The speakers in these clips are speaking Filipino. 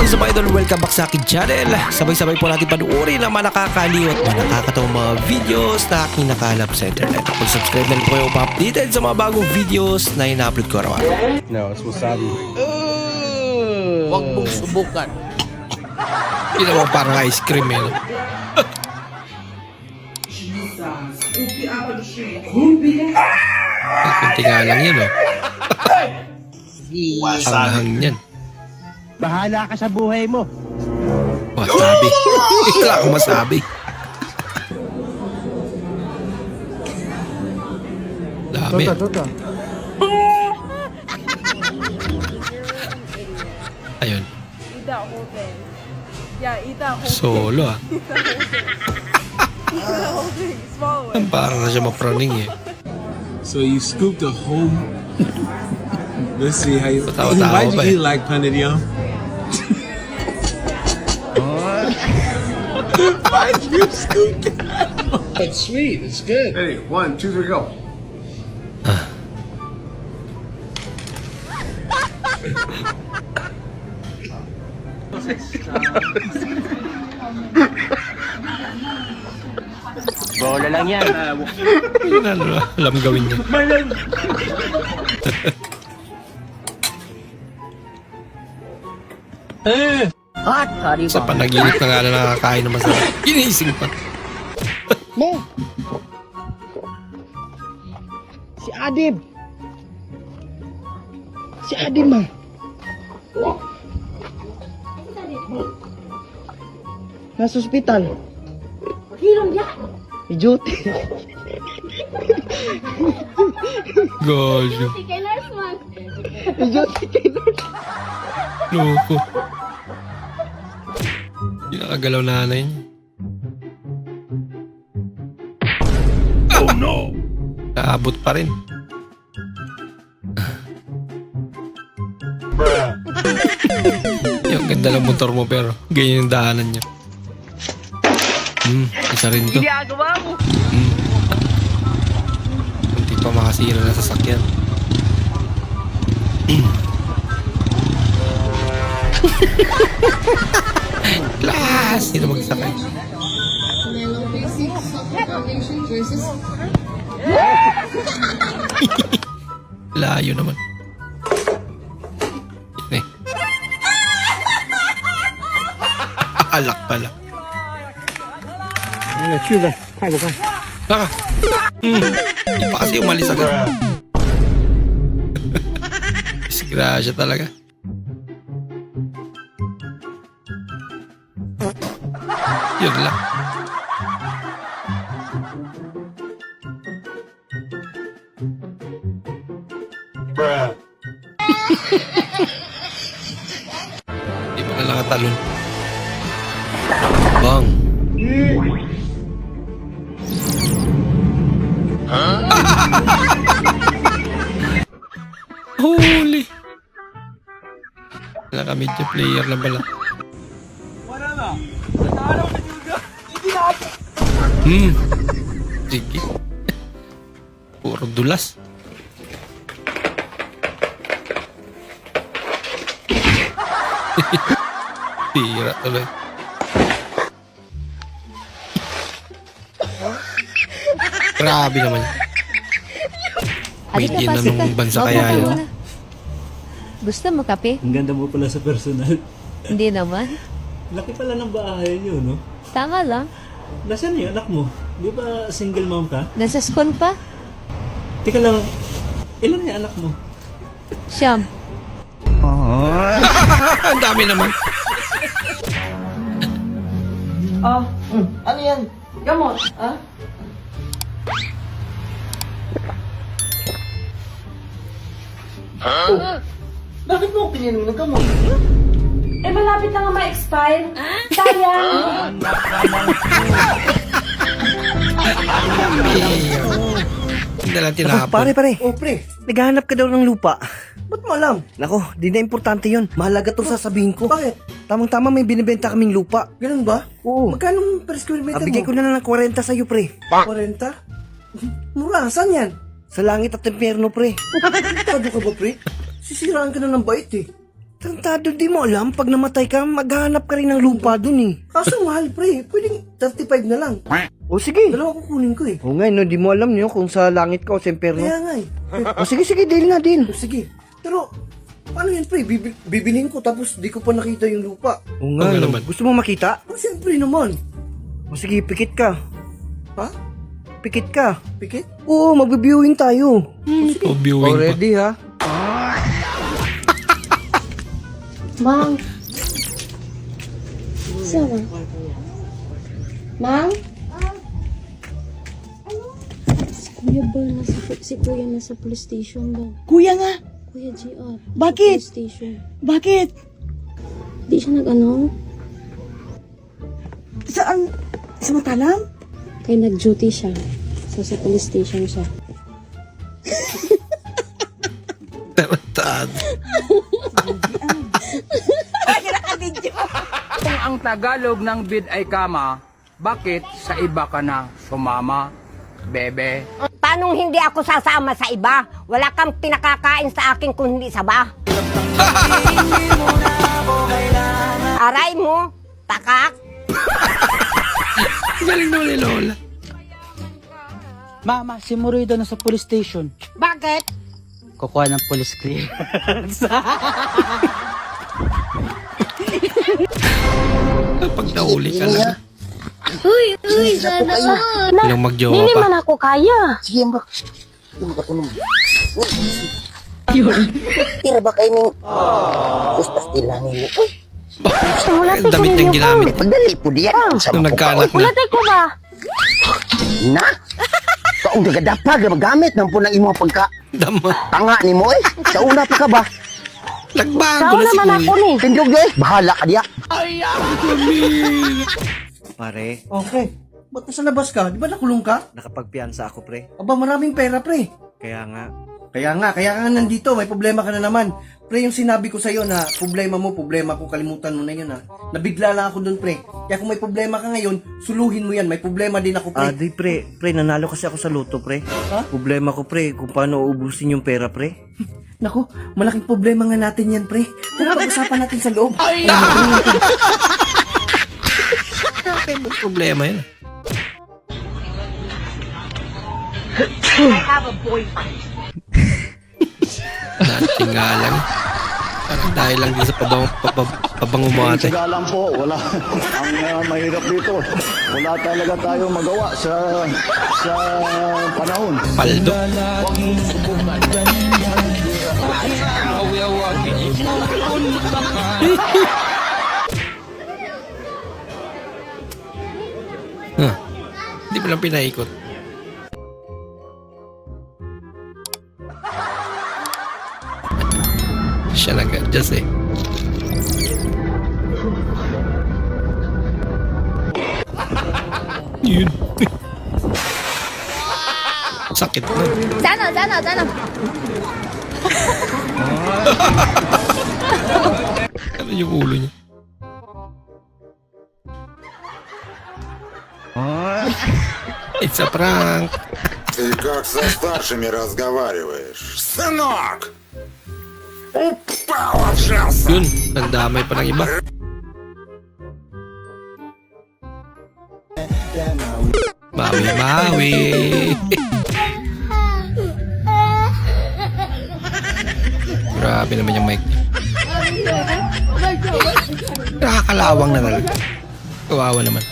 is up, idol? Welcome back sa akin channel. Sabay-sabay po natin panuorin ang mga nakakaliw at mga nakakatawang mga videos na aking nakalap sa internet. Kung subscribe na rin po kayo pa-updated sa mga bagong videos na ina-upload ko araw. No, it's wasabi. Huwag mong subukan. Hindi naman parang ice cream eh. Kunti nga lang yun oh. Hanghang yan. Bahala ka sa buhay mo. Wasabi. Wala akong masabi. Dami. Ayun. Eat that whole thing. Yeah, eat that whole Solo ah. thing. Eat that whole thing. Swallow it. Parang na siya mapraning eh. So you scooped a whole. Let's see how you. Tawa-tawa Why'd pa you eat eh. like Panadion? Why'd you scoop that? It's sweet. It's good. Hey, 1, 2, 3, go. Bola lang yan. Alam gawin niya. Hot. Sorry Sa panaginip na nga na nakakain ng masarap. Ginising pa. Mo. Si Adib. Si Adib, ma. Nasa ospital. Hirong ya. May duty. Gosh. Si kay nurse man. May duty kay nurse. Loko. Hindi nakagalaw nanay niya. Oh no! Naabot pa rin. Yung ganda ng motor mo pero ganyan yung daanan niya. Isa rin to. Ginagawa mo. Hindi pa makasira na sasakyan. Class! Hindi na magsakay. Layo naman. Yan eh. Alak pala. Sugar. Kaya ka. Baka. Hindi pa kasi umalis agad. Disgrasya talaga. Yun lang. Hindi mo na lang katalon. Bang. Holy. Naka-media player lang pala. Sige. Puro dulas. Tira tuloy. Grabe naman. May din na nung bansa kaya yun. Gusto mo kape? Ang ganda mo pala sa personal. Hindi naman. Laki pala ng bahay niyo, no? Tama lang. Nasaan yung anak mo? Di ba single mom ka? Nasa school pa? Tika lang, ilan yung anak mo? Siyam. Ang dami naman. Ano yan? Gamot, ha? Bakit mo pininom ng gamot? Eh, malapit na nga ma-expire. Sayang. Hindi lang tinapon. Pare. Oh, pre. Naghahanap ka daw ng lupa. Ba't mo alam? Nako, di na importante yun. Mahalaga itong sasabihin ko. Bakit? Tamang-tama may binibenta kaming lupa. Ganun ba? Oo. Magkano per square meter mo? Bigay ko na lang ng 40 sa'yo, pre. 40? Mura, saan yan? Sa langit at impyerno, pre. Tado ka ba, pre? Sisiraan ka na ng bait, eh. Tantado, di mo alam, pag namatay ka, maghahanap ka rin ng lupa dun eh. Kaso mahal, pre. Pwedeng 35 na lang. O sige. Dalawa kukunin ko eh. O nga, no, di mo alam nyo kung sa langit ka o sa imperno. Kaya nga eh. O sige, deal na, deal. O sige. Pero, paano yan, pre? Bibilhin ko tapos di ko pa nakita yung lupa. O nga, nga no. naman. Gusto mo makita? O siyempre naman. O sige, pikit ka. Ha? Pikit ka. Pikit? Oo, magbibiewing tayo. O viewing pa. Already ha? Mang. Sama. Mang? Si Kuya nasa police station daw. Kuya nga. Kuya GR. Bakit? Police station. Bakit? Di siya nag-ano? Saan? Sa Matalam? Kaya nag-duty siya. So, sa police station siya. Tarantado. Kung ang Tagalog ng bid ay kama, bakit sa iba ka na sumama, bebe? Tanong hindi ako sasama sa iba. Wala kang pinakakain sa akin kung hindi saba. Aray mo, takak. Galing naman ni Lola. Mama, si Murido na sa police station. Bakit? Kukuha ng police clearance. Pag nahuli ka lang. Uy, sana all. Ilang magjowa Hindi pa. man ako kaya. Sige, mbak. Tira ba kayo ng ustas tilangin mo? Ang damit niyang ginamit. Pagdali po diyan. Nung nagkaanak na. Ulatay ko ba? Na? Kaong dagadapag na magamit ng punang imo pagka Dama. tanga ni mo eh. Sa una pa ka ba? Nagbago na si naman ako Kuya. ni. Tindog eh. Bahala ka diya. Pare, Okay. Ba't nasa labas ka? Di ba nakulong ka? nakapagpiansa ako, pre. Aba, maraming pera, pre. Kaya nga, Kaya nga nandito, may problema ka na naman. Pre, yung sinabi ko sa'yo na problema mo, problema ko, kalimutan mo na yun ha. Nabigla lang ako dun, pre. Kaya kung may problema ka ngayon, suluhin mo yan. May problema din ako, pre. di pre, nanalo kasi ako sa loto, pre. Ha? Problema ko, pre, kung paano uubusin yung pera, pre. Naku, malaking problema nga natin yan, pre. Tara, pag-usapan natin sa loob. May problema yun. Nating nga lang. Parang dahil lang din sa pabango mo ate. Lang po, wala. Ang mahirap dito, wala talaga tayo magawa sa panahon. Paldo. Huh. Hindi mo lang pinaikot. Siya nag-adjust eh. Yun. Sakit na. Sana. Ano yung ulo niya? It's a prank. Ты как со старшими разговариваешь, сынок? Упал, отжался. Yun, nagdamay pa ng iba. Mawi. Grabe naman yung mic. Nakakalawang na talaga. Kawawa naman.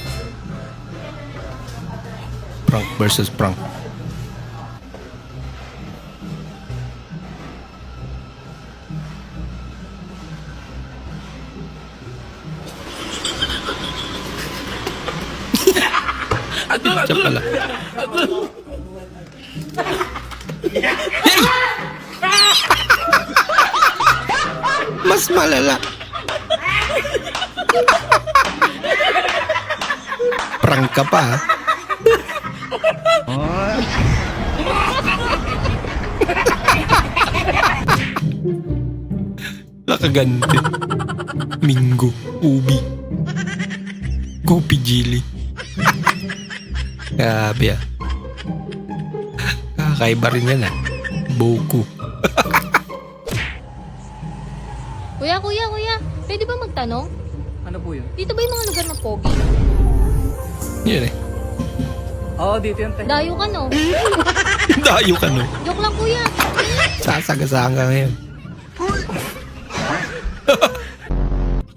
Prank versus prank. Siya pala. Mas malala. Prank ka pa, ha? Nakaganti. Mingo. Ubi. Gopi Jili. Grabe ah. Kakaiba rin yan ah. Boku. Kuya, tanong? Ano po yun? Dito ba yung mga lugar ng pogi? Yun eh. Oo, dito yun, te. Dayo ka, no? Dayo ka no. Joke lang, kuya. Sasagasaan ka ngayon.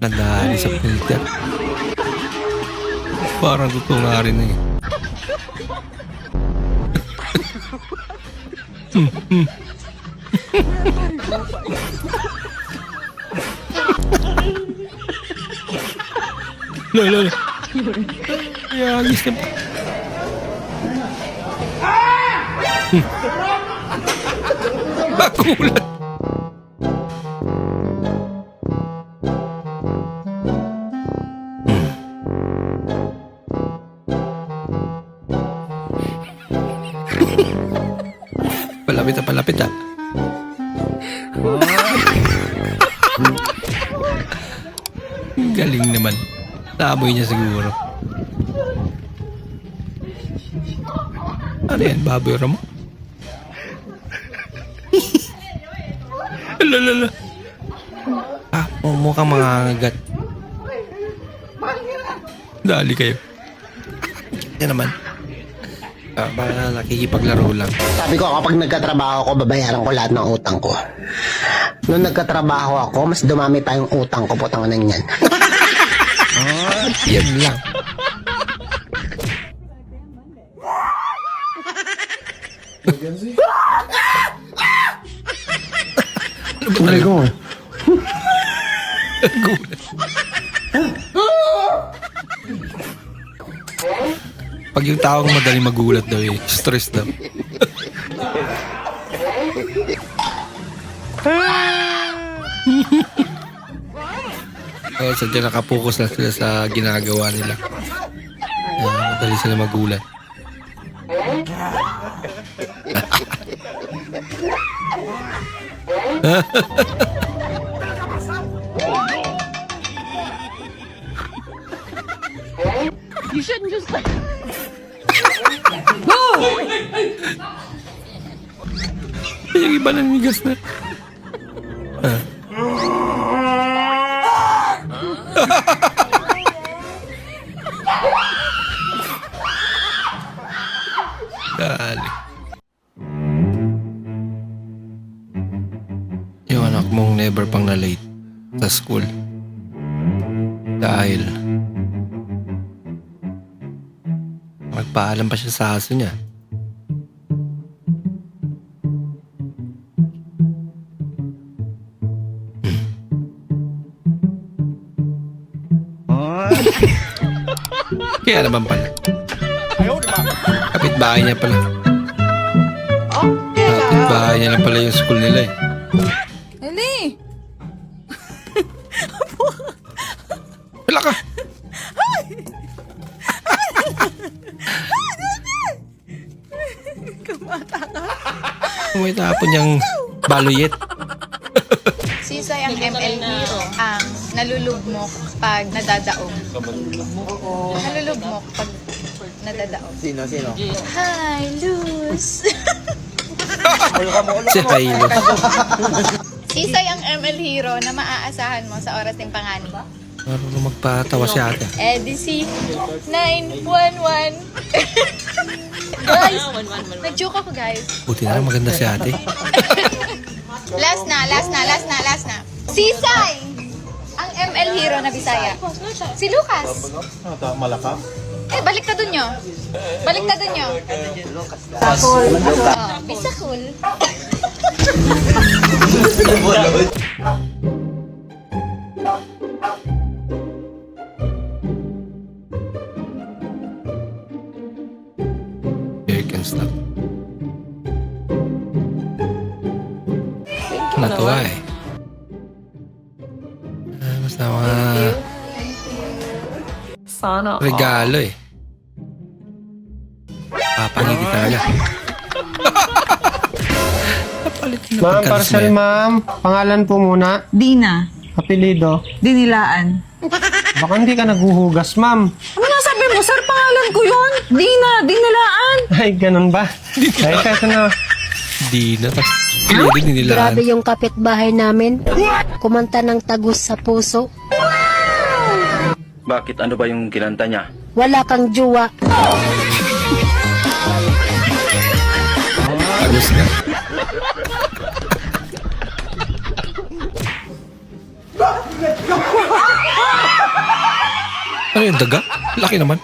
Nadali sa filter. Parang totoo nga rin eh. Lala. Yagis na. Bakulat. Palapit na palapit ah. Galing naman. Naamoy niya siguro. Ano yan? Baboy mo? Lalala. Ah, mukhang mga agat. Dali kayo. Yan naman. Baka nakikipaglaro lang. Sabi ko kapag nagkatrabaho ako, babayaran ko lahat ng utang ko. Nung nagkatrabaho ako, mas dumami pa yung utang ko, putangan yan. Yan lang. Ano ba talaga? Gulat. Pag yung taong madaling magulat daw eh, stress daw. Oh, sadya nakapokus na sila sa ginagawa nila. Madali sila magulat. You shouldn't just like... Yung iba nanigas na. Dali. Yung anak mong never pang na-late sa school. Dahil magpaalam pa siya sa aso niya. Kaya naman pala. Kapitbahay niya pala. Kapitbahay niya lang pala yung school nila eh. Eli! Wala ka! May tapon niyang baluyet. Sisay ang ML hero ang nalulugmok pag nadadaong. Nalulugmok pag nadadaong. Sino? Hi, Luz! Si Haylo. Sisay ang ML hero na maaasahan mo sa oras ng panganib. Marunong magpatawa si ate. EDC 911. Guys, nag-joke ako guys. Buti na lang maganda si ate. Last na. Sisay! Ang ML hero na Bisaya. Si Lucas. Malaka? Baliktadon nyo. Bisakul. Bisakul. Here can stop. Natuwa eh. Basta mga Sana regalo eh. Papangiti talaga. Napalit na Ma'am, pagkalis parcel na yan. ma'am. Pangalan po muna. Dina. Apelido. Dinilaan. Baka hindi ka naguhugas, ma'am. Ano nga sabi mo, sir? Pangalan ko yun. Dina. Dinilaan. Ay, ganun ba? Ay, kasi na. Di na. Hindi nilaan. Grabe yung kapitbahay namin. Kumanta ng tagus sa puso. Bakit? Ano ba yung kinanta niya? Wala kang jowa. Ayos nga. Ano yung daga? Laki naman.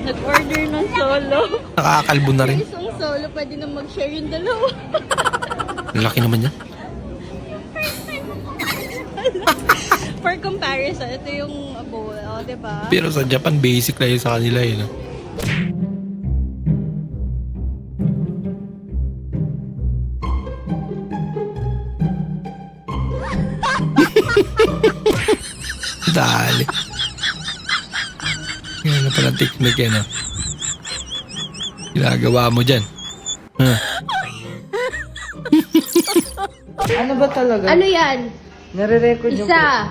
Nag-order ng solo. Nakakalbo na rin. Isang solo, pwede na mag-share yung dalawa. Laki naman yan. For comparison, ito yung bowl, diba? Pero sa Japan, basic na yun sa kanila eh. No? Dali. Yan na pala technique yan. Ah. Ginagawa mo dyan. Huh. Ano ba talaga? Ano yan? Nare-record yung Isa.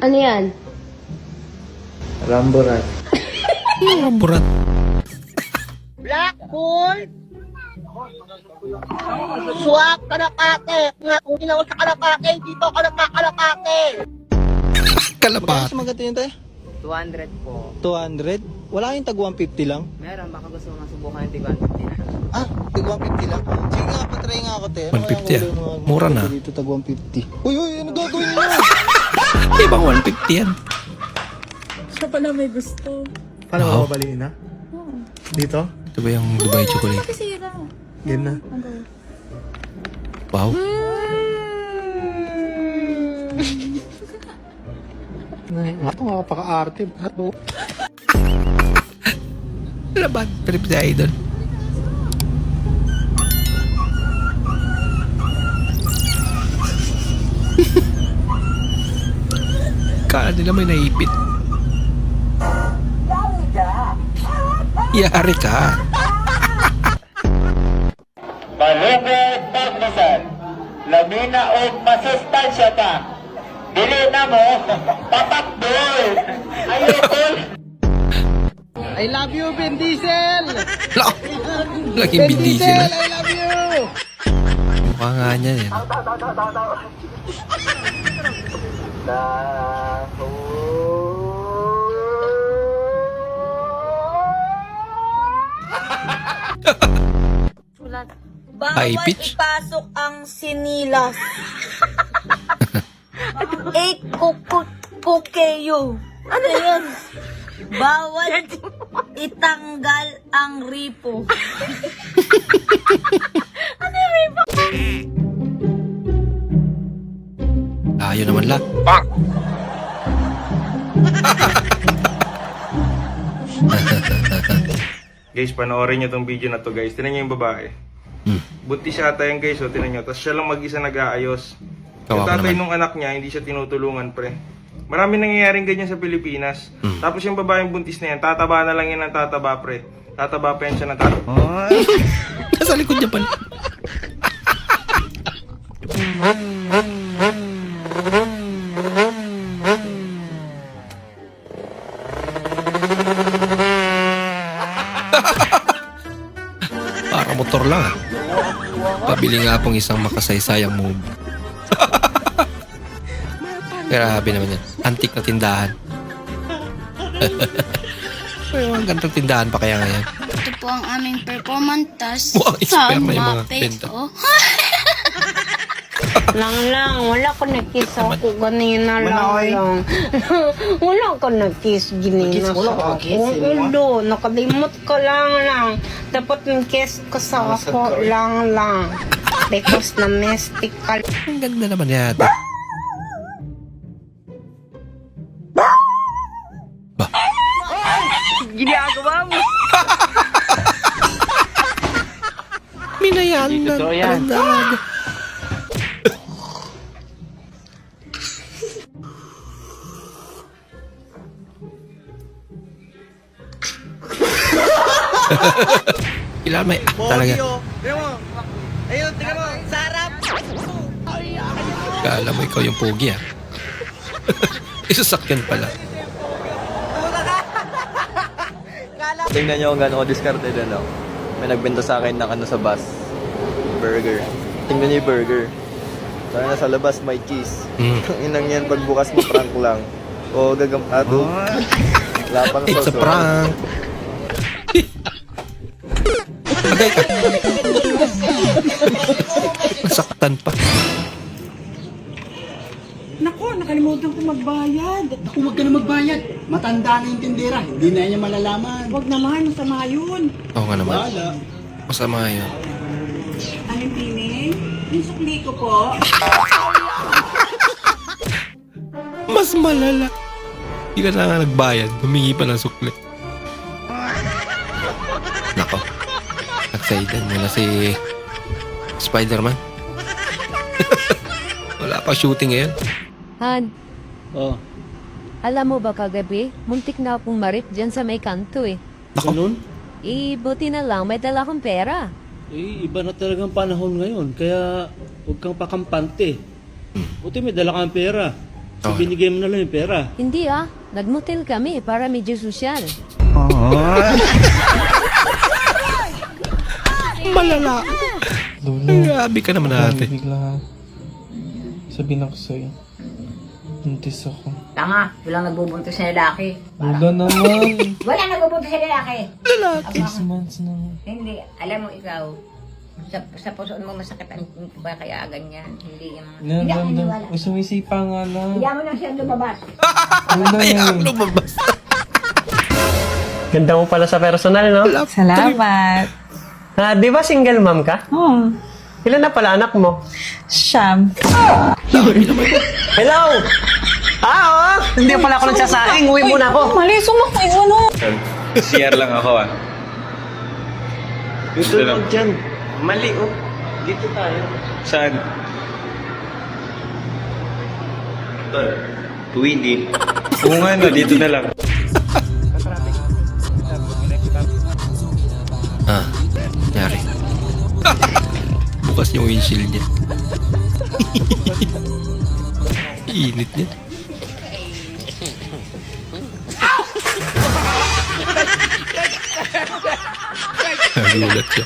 Ano yan? Ramborat. Ramburat. Blackpool! Swak kalapate! Nga kung ginawa sa kalapate, dito ka nagkakalapate! Kalapat. Magato yun tayo? 200 po. 200? Wala kayong tag 150 lang? Meron, baka gusto mo masubukan yung 150. Ah, tag 150 lang? Sige nga, patry nga ako, te. 150 ah. Mura na. Dito tag 150. Uy, ano gagawin mo? Ibang 150 yan. Siya pala may gusto. Paano Wow. mabaliin na? Dito? Ito ba yung Dubai chocolate? Kasira. Game na. Wow. Ito nga paka-arte. Laban. Trip si Idol. Kala nila may naipit. Yari ka. Malugod magmasan, lamina o masustansya pa. Dili na mo, papakbol! Ayoko! I love you, Vin Diesel! Laking bindisi na. I love you! Mukha nga niya yan. High pitch. Ipasok ang sinilas. Kukeyo. Ano yan? Bawal itanggal ang ripo. Ayaw naman la. Guys, panoorin nyo tong video na to guys. Tinan nyo yung babae. Buntis siya ata yung guys, so tinan nyo. Tapos siya lang mag-isa nag-aayos. Yung Kawawa tatay naman. nung anak niya, hindi siya tinutulungan pre. Marami nangyayaring ganyan sa Pilipinas. Tapos yung babaeng buntis na yan, tataba na lang yan ng tataba pre. Tataba pa yan siya ng tataba. Nasa likod niya pala. Para motor lang ah. Pabili nga pong isang makasaysayang move. Grabe naman yan. Antik na tindahan. May mga gantong tindahan pa kaya ngayon. Ito po ang aming performance task Wow, sa expert na yung mga mga benta. peso. Lang, wala ko na-kiss ako ganina lang. Wala ko na-kiss ganina sa ako. Ulo, nakalimot ko lang. Dapat mag-kiss ko sa ako lang. Because na mystical. Ang ganda naman yata. Ginagawa mo! Minayan na. Totoo yan. Kailangan may talaga. Ayun, tingnan mo, sarap! Kala mo ikaw yung pogi ah. Isasakyan pala. Tingnan nyo kung gano'n ko discarded ano. May nagbenta sa akin ng ano sa bus. Burger. Tingnan nyo yung burger. Kaya nasa labas may cheese. Inang yan, pagbukas mo prank lang. O gagamado. Wala pang It's a sauce. prank. Agay ka. Nasaktan pa. Nako, nakalimutan ko magbayad. Naku, huwag ka na magbayad. Matanda na yung tindera. Hindi na niya malalaman. Huwag naman, masama yun. Oo nga naman. Wala. Masama yun. Anong tining? Yung sukli ko po. Mas malala. Hindi ka na nga nagbayad. Humingi pa ng sukli. Nako. Excited mo na si Spider-Man. Wala pa shooting ngayon. Han, Oh, alam mo ba kagabi, muntik na akong marit dyan sa may kanto eh. ganun? Buti na lang, may dala akong pera. Eh, iba na talagang panahon ngayon, kaya huwag kang pakampante. Buti may dala kang pera. So, Okay. binigay mo na lang yung pera. Hindi nagmotel kami para medyo sosyal. Malala. Grabe ka naman ate. Bigla. Sabihin ako sa'yo. Buntis ako. Tanga, walang nagbubuntis sa lalaki. Wala naman. Walang nagbubuntis sa lalaki. 6 months na. Hindi, alam mo ikaw, sa pusoon mo masakit ang ba kaya ganyan. Hindi yung mga... Hindi ako naniwala. Sumisipa nga lang. Hindi mo lang siya lumabas. Wala Lumabas. Ganda mo pala sa personal, no? Salamat. Di ba single mom ka? Ilan na pala anak mo? Siyam. Hello! Oo! Hindi pala ako nagsasaing. Uwi muna ako. Mali, sumakay ano? CR lang ako ah. Yung tulog dyan. Mali, oh. Dito tayo. Saan? Tuwidi. Oo nga no, dito na lang. Nangyari. Bukas yung windshield niya. Init niya. Nagulat siya.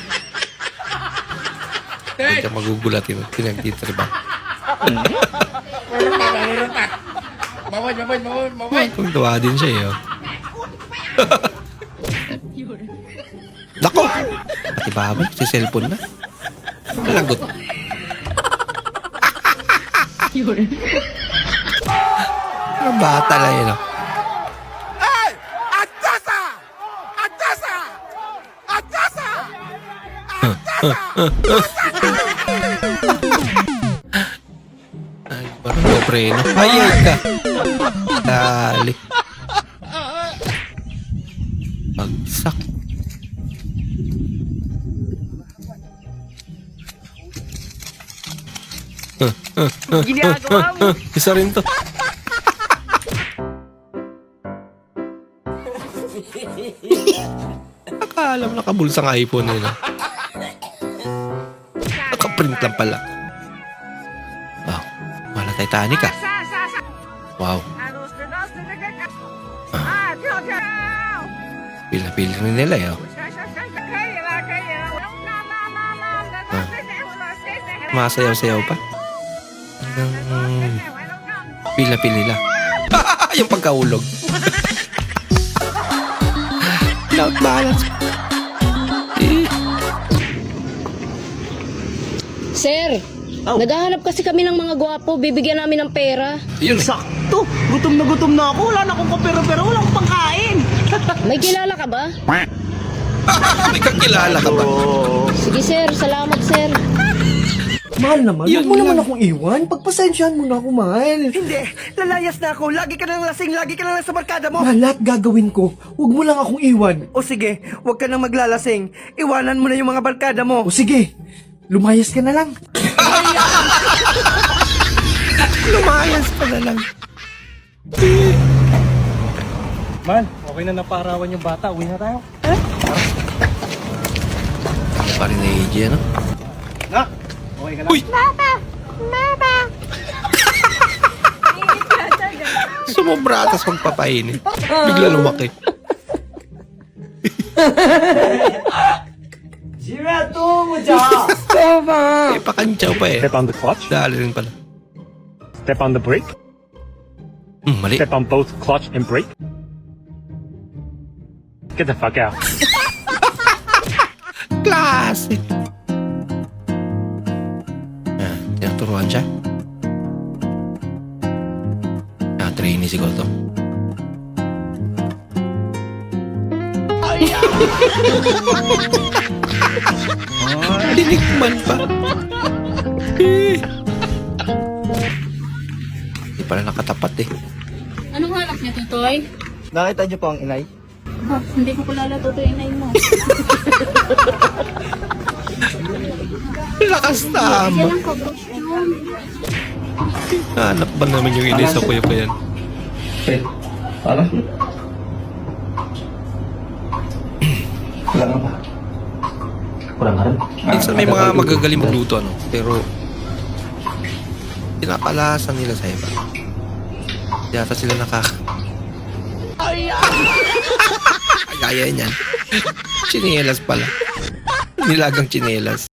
Hindi siya magugulat yun. Pinagtitriba. Kung tawa din siya eh. Nako! Pati babay, si cellphone na. Lagot. Ang bata lang yun. Hey! Atasa! Atasa! Atasa! Ay, parang no preno. Ayay ka. Dali. Bagsak. Ginagawa mo. Isa rin to. Akala mo nakabulsa ng iPhone nila. Nakaprint lang pala. Wow. Wala Titanic ah. Wow. Pila-pila rin nila eh. Oh. Masayaw-sayaw pa. Hanggang pila-pila nila. Yung pagkaulog. Not balance. Sir, naghahanap kasi kami ng mga gwapo, bibigyan namin ng pera. Yun. Sakto! Gutom na ako. Wala na akong kapero-pero. Wala akong pangkain. May kilala ka ba? May kakilala ka ba? Sige sir, salamat sir. Mahal naman, Yun huwag mo naman lang. akong iwan. Pagpasensyahan mo na ako, mahal. Hindi, lalayas na ako. Lagi ka na lasing, lagi ka na sa barkada mo. Mahal, lahat gagawin ko. Huwag mo lang akong iwan. O sige, huwag ka nang maglalasing. Iwanan mo na yung mga barkada mo. O sige, lumayas ka na lang. Lumayas pa na lang. Man, okay na naparawan yung bata. Uwi na tayo. Pa rin na AJ, ano? Okay ka lang? Uy! Sumubratas magpapainit. Bigla lumaki. Eh, pakantsaw pa eh. Step on the clutch. Dali rin pala. Step on the brake. Mali. Step on both clutch and brake. Get the fuck out. Klase. Tinuturuan siya. Trainee siguro to. Dinikman pa. Hindi pala nakatapat eh. Anong halak niya, Tutoy? Nakita niyo po ang inay? Hindi ko kilala, Tutoy, inay mo. Lakas tama. Hanap ba naman yung inis sa kuya pa yan? Ano? Kulang ba? Kulang ka rin? Minsan may mga magagaling magluto ano, pero pinapalasan nila sa iba. Yata sila Kaya niyan. Chinelas pala. Nilagang chinelas.